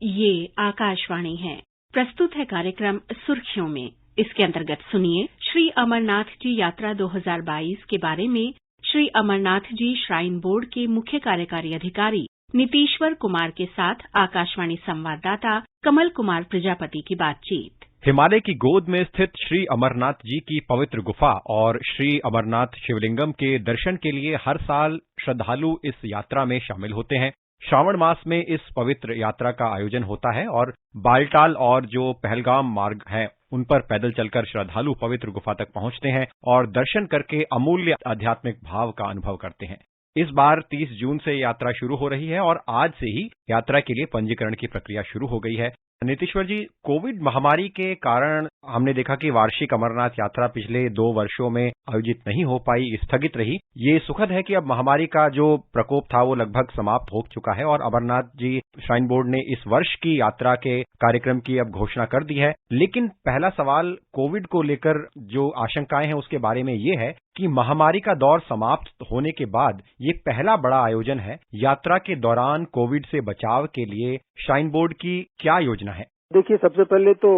ये आकाशवाणी है। प्रस्तुत है कार्यक्रम सुर्खियों में। इसके अंतर्गत सुनिए श्री अमरनाथ जी यात्रा 2022 के बारे में श्री अमरनाथ जी श्राइन बोर्ड के मुख्य कार्यकारी अधिकारी नीतीश्वर कुमार के साथ आकाशवाणी संवाददाता कमल कुमार प्रजापति की बातचीत। हिमालय की गोद में स्थित श्री अमरनाथ जी की पवित्र गुफा और श्री अमरनाथ शिवलिंगम के दर्शन के लिए हर साल श्रद्धालु इस यात्रा में शामिल होते हैं। श्रावण मास में इस पवित्र यात्रा का आयोजन होता है और बालटाल और जो पहलगाम मार्ग है उन पर पैदल चलकर श्रद्धालु पवित्र गुफा तक पहुंचते हैं और दर्शन करके अमूल्य आध्यात्मिक भाव का अनुभव करते हैं। इस बार 30 जून से यात्रा शुरू हो रही है और आज से ही यात्रा के लिए पंजीकरण की प्रक्रिया शुरू हो गई है। नीतीश्वर जी, कोविड महामारी के कारण हमने देखा कि वार्षिक अमरनाथ यात्रा पिछले 2 वर्षों में आयोजित नहीं हो पाई, स्थगित रही। ये सुखद है कि अब महामारी का जो प्रकोप था वो लगभग समाप्त हो चुका है और अमरनाथ जी श्राइन बोर्ड ने इस वर्ष की यात्रा के कार्यक्रम की अब घोषणा कर दी है। लेकिन पहला सवाल कोविड को लेकर जो आशंकाएं हैं उसके बारे में ये है कि महामारी का दौर समाप्त होने के बाद ये पहला बड़ा आयोजन है। यात्रा के दौरान कोविड से बचाव के लिए श्राइन बोर्ड की क्या योजना है? देखिए, सबसे पहले तो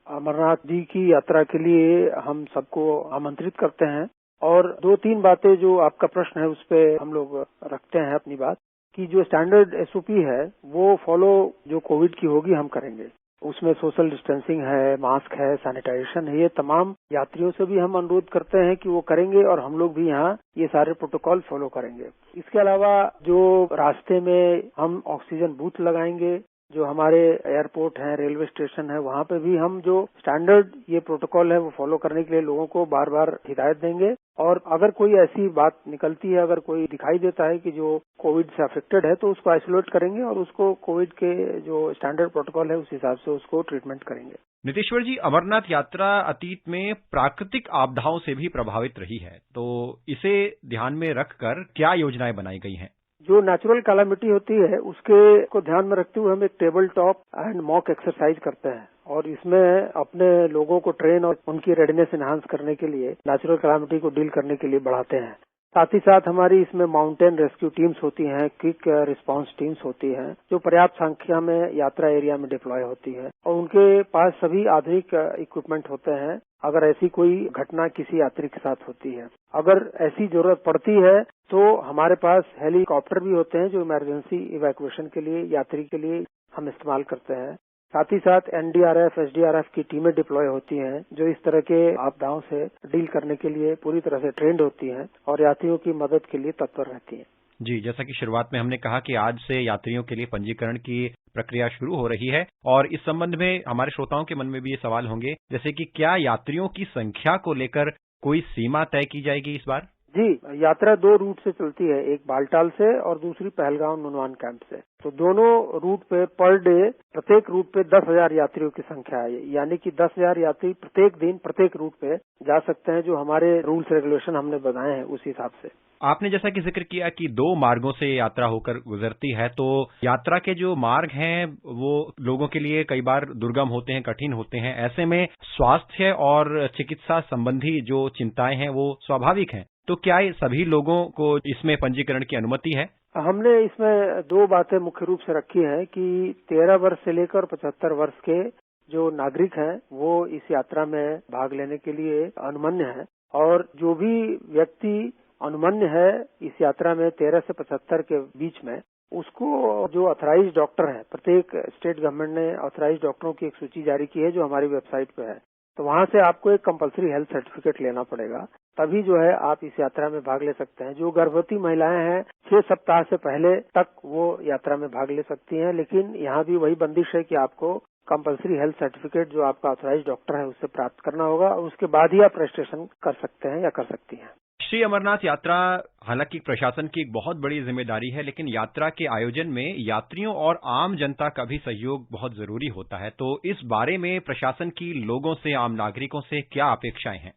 अमरनाथ जी की यात्रा के लिए हम सबको आमंत्रित करते हैं और 2-3 बातें जो आपका प्रश्न है उस पर हम लोग रखते हैं अपनी बात कि जो स्टैंडर्ड एसओपी है वो फॉलो जो कोविड की होगी हम करेंगे। उसमें सोशल डिस्टेंसिंग है, मास्क है, सैनिटाइजेशन है, ये तमाम यात्रियों से भी हम अनुरोध करते हैं कि वो करेंगे और हम लोग भी यहाँ ये सारे प्रोटोकॉल फॉलो करेंगे। इसके अलावा जो रास्ते में हम ऑक्सीजन बूथ लगाएंगे, जो हमारे एयरपोर्ट है, रेलवे स्टेशन है, वहाँ पे भी हम जो स्टैंडर्ड ये प्रोटोकॉल है वो फॉलो करने के लिए लोगों को बार बार हिदायत देंगे। और अगर कोई ऐसी बात निकलती है, अगर कोई दिखाई देता है कि जो कोविड से अफेक्टेड है तो उसको आइसोलेट करेंगे और उसको कोविड के जो स्टैंडर्ड प्रोटोकॉल है उस हिसाब से उसको ट्रीटमेंट करेंगे। नीतीश्वर जी, अमरनाथ यात्रा अतीत में प्राकृतिक आपदाओं से भी प्रभावित रही है, तो इसे ध्यान में रखकर क्या योजनाएं बनाई गई हैं? जो नेचुरल कैलामिटी होती है उसके को ध्यान में रखते हुए हम एक table top and mock exercise करते हैं और इसमें अपने लोगों को ट्रेन और उनकी रेडीनेस एनहांस करने के लिए नेचुरल कैलामिटी को डील करने के लिए बढ़ाते हैं। साथ ही साथ हमारी इसमें माउंटेन रेस्क्यू टीम्स होती हैं, क्विक रिस्पांस टीम्स होती हैं जो पर्याप्त संख्या में यात्रा एरिया में डिप्लॉय होती है और उनके पास सभी आधुनिक इक्विपमेंट होते हैं अगर ऐसी कोई घटना किसी यात्री के साथ होती है। अगर ऐसी जरूरत पड़ती है तो हमारे पास हेलीकॉप्टर भी होते हैं जो इमरजेंसी इवैक्यूएशन के लिए यात्री के लिए हम इस्तेमाल करते हैं। साथ ही साथ एनडीआरएफ, एसडीआरएफ की टीमें डिप्लॉय होती हैं जो इस तरह के आपदाओं से डील करने के लिए पूरी तरह से ट्रेंड होती हैं और यात्रियों की मदद के लिए तत्पर रहती हैं। जी, जैसा कि शुरुआत में हमने कहा कि आज से यात्रियों के लिए पंजीकरण की प्रक्रिया शुरू हो रही है और इस संबंध में हमारे श्रोताओं के मन में भी ये सवाल होंगे जैसे कि क्या यात्रियों की संख्या को लेकर कोई सीमा तय की जाएगी इस बार? जी, यात्रा 2 रूट से चलती है, एक बालटाल से और दूसरी पहलगाम नुनवान कैंप से। तो दोनों रूट पे पर डे प्रत्येक रूट पे 10,000 यात्रियों की संख्या है, यानी कि 10,000 यात्री प्रत्येक दिन प्रत्येक रूट पे जा सकते हैं जो हमारे रूल्स रेगुलेशन हमने बनाए हैं उस हिसाब से। आपने जैसा कि जिक्र किया कि 2 मार्गों से यात्रा होकर गुजरती है, तो यात्रा के जो मार्ग हैं वो लोगों के लिए कई बार दुर्गम होते हैं, कठिन होते हैं। ऐसे में स्वास्थ्य और चिकित्सा संबंधी जो चिंताएं हैं वो स्वाभाविक हैं। तो क्या सभी लोगों को इसमें पंजीकरण की अनुमति है? हमने इसमें 2 बातें मुख्य रूप से रखी हैं कि 13 वर्ष से लेकर 75 वर्ष के जो नागरिक हैं वो इस यात्रा में भाग लेने के लिए अनुमन्य है और जो भी व्यक्ति अनुमन्य है इस यात्रा में 13 से 75 के बीच में उसको जो ऑथराइज्ड डॉक्टर है, प्रत्येक स्टेट गवर्नमेंट ने ऑथराइज्ड डॉक्टरों की एक सूची जारी की है जो हमारी वेबसाइट पे है। तो वहां से आपको एक कंपलसरी हेल्थ सर्टिफिकेट लेना पड़ेगा, तभी जो है आप इस यात्रा में भाग ले सकते हैं। जो गर्भवती महिलाएं हैं 6 सप्ताह से पहले तक वो यात्रा में भाग ले सकती हैं, लेकिन यहाँ भी वही बंदिश है कि आपको कंपलसरी हेल्थ सर्टिफिकेट जो आपका ऑथराइज्ड डॉक्टर है उससे प्राप्त करना होगा और उसके बाद ही आप रजिस्ट्रेशन कर सकते हैं या कर सकती हैं। श्री अमरनाथ यात्रा हालांकि प्रशासन की एक बहुत बड़ी जिम्मेदारी है, लेकिन यात्रा के आयोजन में यात्रियों और आम जनता का भी सहयोग बहुत जरूरी होता है। तो इस बारे में प्रशासन की लोगों से, आम नागरिकों से क्या अपेक्षाएं हैं?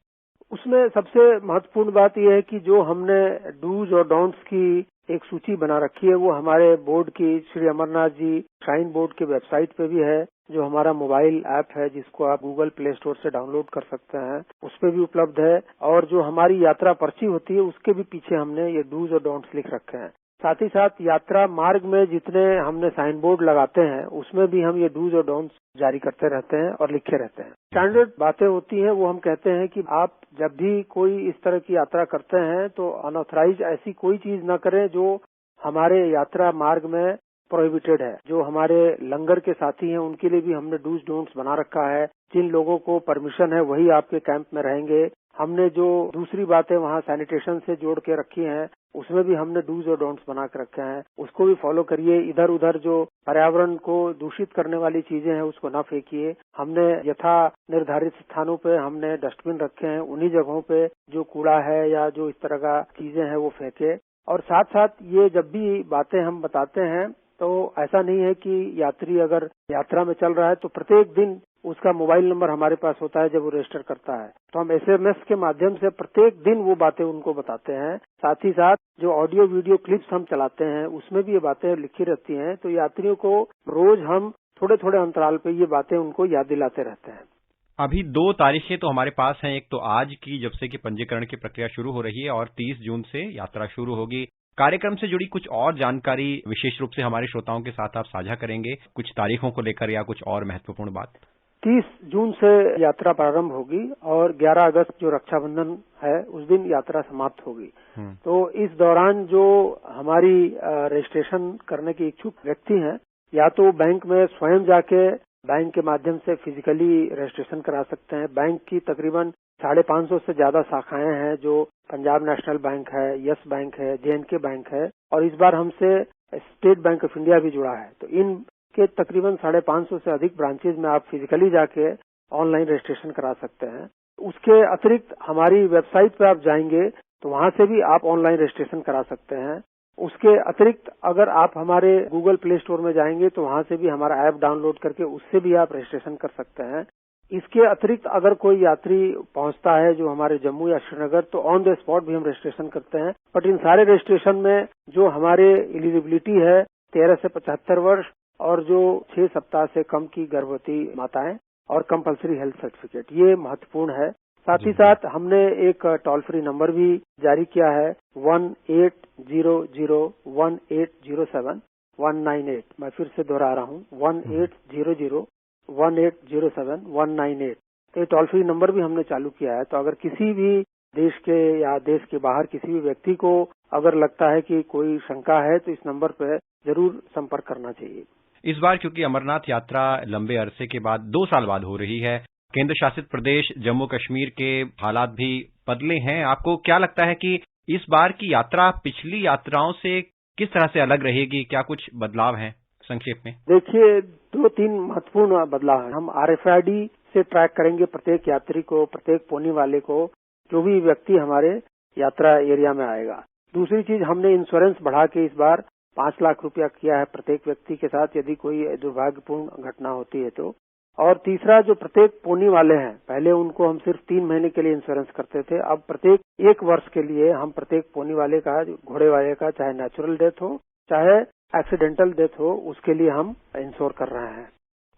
उसमें सबसे महत्वपूर्ण बात यह है कि जो हमने डूज और डोंट्स की एक सूची बना रखी है वो हमारे बोर्ड की श्री अमरनाथ जी श्राइन बोर्ड के वेबसाइट पे भी है, जो हमारा मोबाइल ऐप है जिसको आप गूगल प्ले स्टोर से डाउनलोड कर सकते हैं, उस पे भी उपलब्ध है। और जो हमारी यात्रा पर्ची होती है उसके भी पीछे हमने ये डूज और डोंट्स लिख रखे हैं। साथ ही साथ यात्रा मार्ग में जितने हमने साइन बोर्ड लगाते हैं उसमें भी हम ये डूज और डोंट्स जारी करते रहते हैं और लिखे रहते हैं। स्टैंडर्ड बातें होती हैं वो हम कहते हैं कि आप जब भी कोई इस तरह की यात्रा करते हैं तो अनऑथराइज ऐसी कोई चीज न करें जो हमारे यात्रा मार्ग में प्रोहिबिटेड है। जो हमारे लंगर के साथी हैं उनके लिए भी हमने डूज डोंट्स बना रखा है। जिन लोगों को परमिशन है वही आपके कैंप में रहेंगे। हमने जो दूसरी बातें वहाँ सैनिटेशन से जोड़ के रखी हैं उसमें भी हमने डूज और डोंट्स बना के रखे हैं, उसको भी फॉलो करिए। इधर उधर जो पर्यावरण को दूषित करने वाली चीजें हैं उसको न फेंकिए। हमने यथा निर्धारित स्थानों पे हमने डस्टबिन रखे हैं, उन्हीं जगहों पे जो कूड़ा है या जो इस तरह का चीजें हैं वो फेंके। और साथ साथ ये जब भी बातें हम बताते हैं तो ऐसा नहीं है कि यात्री अगर यात्रा में चल रहा है तो प्रत्येक दिन उसका मोबाइल नंबर हमारे पास होता है जब वो रजिस्टर करता है, तो हम SMS के माध्यम से प्रत्येक दिन वो बातें उनको बताते हैं। साथ ही साथ जो ऑडियो वीडियो क्लिप्स हम चलाते हैं उसमें भी ये बातें लिखी रहती हैं, तो यात्रियों को रोज हम थोड़े थोड़े अंतराल पे ये बातें उनको याद दिलाते रहते हैं। अभी 2 तारीखें तो हमारे पास हैं, एक तो आज की जब से कि पंजीकरण की प्रक्रिया शुरू हो रही है और 30 जून से यात्रा शुरू होगी। कार्यक्रम से जुड़ी कुछ और जानकारी विशेष रूप से हमारे श्रोताओं के साथ आप साझा करेंगे, कुछ तारीखों को लेकर या कुछ और महत्वपूर्ण बात? 30 जून से यात्रा प्रारंभ होगी और 11 अगस्त जो रक्षाबंधन है उस दिन यात्रा समाप्त होगी। तो इस दौरान जो हमारी रजिस्ट्रेशन करने के इच्छुक व्यक्ति हैं या तो बैंक में स्वयं जाके बैंक के माध्यम से फिजिकली रजिस्ट्रेशन करा सकते हैं। बैंक की तकरीबन 550 से ज्यादा शाखाएं हैं, जो पंजाब नेशनल बैंक है, यस बैंक है, JNK बैंक है और इस बार हमसे स्टेट बैंक ऑफ इंडिया भी जुड़ा है। तो इन के तकरीबन 550 से अधिक ब्रांचेज में आप फिजिकली जाके ऑनलाइन रजिस्ट्रेशन करा सकते हैं। उसके अतिरिक्त हमारी वेबसाइट पे आप जाएंगे तो वहां से भी आप ऑनलाइन रजिस्ट्रेशन करा सकते हैं। उसके अतिरिक्त अगर आप हमारे गूगल प्ले स्टोर में जाएंगे तो वहां से भी हमारा ऐप डाउनलोड करके उससे भी आप रजिस्ट्रेशन कर सकते हैं। इसके अतिरिक्त अगर कोई यात्री पहुंचता है जो हमारे जम्मू या श्रीनगर तो ऑन द स्पॉट भी हम रजिस्ट्रेशन करते हैं। बट इन सारे रजिस्ट्रेशन में जो हमारे एलिजिबिलिटी है 13 से 75 वर्ष और जो 6 सप्ताह से कम की गर्भवती माताएं और कंपल्सरी हेल्थ सर्टिफिकेट, ये महत्वपूर्ण है। साथ ही साथ हमने एक टोल फ्री नंबर भी जारी किया है 1800-1807-198। मैं फिर से दोहरा रहा हूँ 1800-1807-198। तो ये टोल फ्री नंबर भी हमने चालू किया है। तो अगर किसी भी देश के या देश के बाहर किसी भी व्यक्ति को अगर लगता है कि कोई शंका है तो इस नंबर पर जरूर संपर्क करना चाहिए। इस बार क्योंकि अमरनाथ यात्रा लंबे अरसे के बाद 2 साल बाद हो रही है, केंद्र शासित प्रदेश जम्मू कश्मीर के हालात भी बदले हैं। आपको क्या लगता है कि इस बार की यात्रा पिछली यात्राओं से किस तरह से अलग रहेगी? क्या कुछ बदलाव हैं संक्षेप में? देखिए 2-3 महत्वपूर्ण बदलाव हैं। हम RFID से ट्रैक करेंगे प्रत्येक यात्री को, प्रत्येक पोनी वाले को, जो भी व्यक्ति हमारे यात्रा एरिया में आएगा। दूसरी चीज, हमने इंश्योरेंस बढ़ा के इस बार 5 लाख रुपया किया है प्रत्येक व्यक्ति के साथ यदि कोई दुर्भाग्यपूर्ण घटना होती है तो। और तीसरा, जो प्रत्येक पोनी वाले हैं, पहले उनको हम सिर्फ 3 महीने के लिए इंश्योरेंस करते थे, अब प्रत्येक 1 वर्ष के लिए हम प्रत्येक पोनी वाले का, घोड़े वाले का, चाहे नेचुरल डेथ हो चाहे एक्सीडेंटल डेथ हो, उसके लिए हम इंश्योर कर रहे हैं।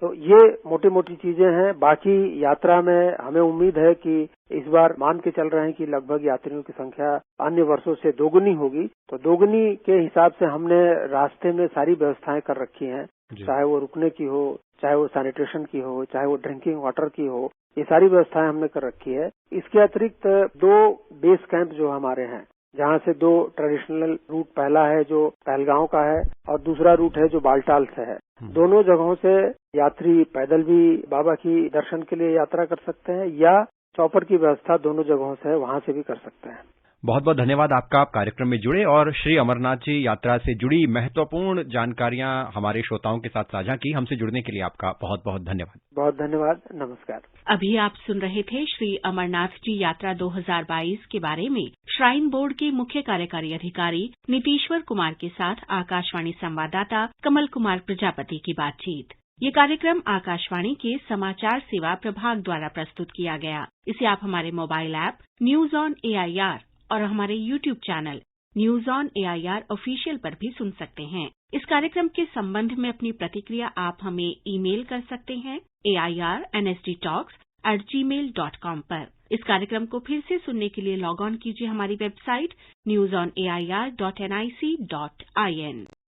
तो ये मोटी मोटी चीजें हैं। बाकी यात्रा में हमें उम्मीद है कि इस बार मान के चल रहे हैं कि लगभग यात्रियों की संख्या अन्य वर्षों से दोगुनी होगी। तो दोगुनी के हिसाब से हमने रास्ते में सारी व्यवस्थाएं कर रखी हैं, चाहे वो रुकने की हो, चाहे वो सैनिटेशन की हो, चाहे वो ड्रिंकिंग वाटर की हो, ये सारी व्यवस्थाएं हमने कर रखी है। इसके अतिरिक्त 2 बेस कैंप जो हमारे हैं, जहाँ से 2 ट्रेडिशनल रूट, पहला है जो पहलगांव का है और दूसरा रूट है जो बालटाल से है। दोनों जगहों से यात्री पैदल भी बाबा की दर्शन के लिए यात्रा कर सकते हैं या चॉपर की व्यवस्था दोनों जगहों से है, वहां से भी कर सकते हैं। बहुत बहुत धन्यवाद आपका, आप कार्यक्रम में जुड़े और श्री अमरनाथ जी यात्रा से जुड़ी महत्वपूर्ण जानकारियां हमारे श्रोताओं के साथ साझा की। हमसे जुड़ने के लिए आपका बहुत बहुत धन्यवाद। बहुत धन्यवाद, नमस्कार। अभी आप सुन रहे थे श्री अमरनाथ जी यात्रा 2022 के बारे में श्राइन बोर्ड के मुख्य कार्यकारी अधिकारी नीतीश्वर कुमार के साथ आकाशवाणी संवाददाता कमल कुमार प्रजापति की बातचीत। ये कार्यक्रम आकाशवाणी के समाचार सेवा प्रभाग द्वारा प्रस्तुत किया गया। इसे आप हमारे mobile app news on AIR और हमारे YouTube channel news on AIR official पर भी सुन सकते हैं। इस कार्यक्रम के संबंध में अपनी प्रतिक्रिया आप हमें ईमेल कर सकते हैं AIRNSDtalks@gmail.com पर। इस कार्यक्रम को फिर से सुनने के लिए लॉग ऑन कीजिए हमारी वेबसाइट newsonair.nic.in।